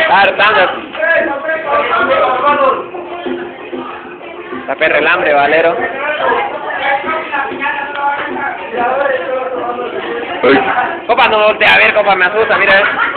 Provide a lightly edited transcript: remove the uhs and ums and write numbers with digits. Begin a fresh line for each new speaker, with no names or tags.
Hartando. Está perro el hambre, Valero. Copa, no voltea a ver, copa, me asusta, mira eso.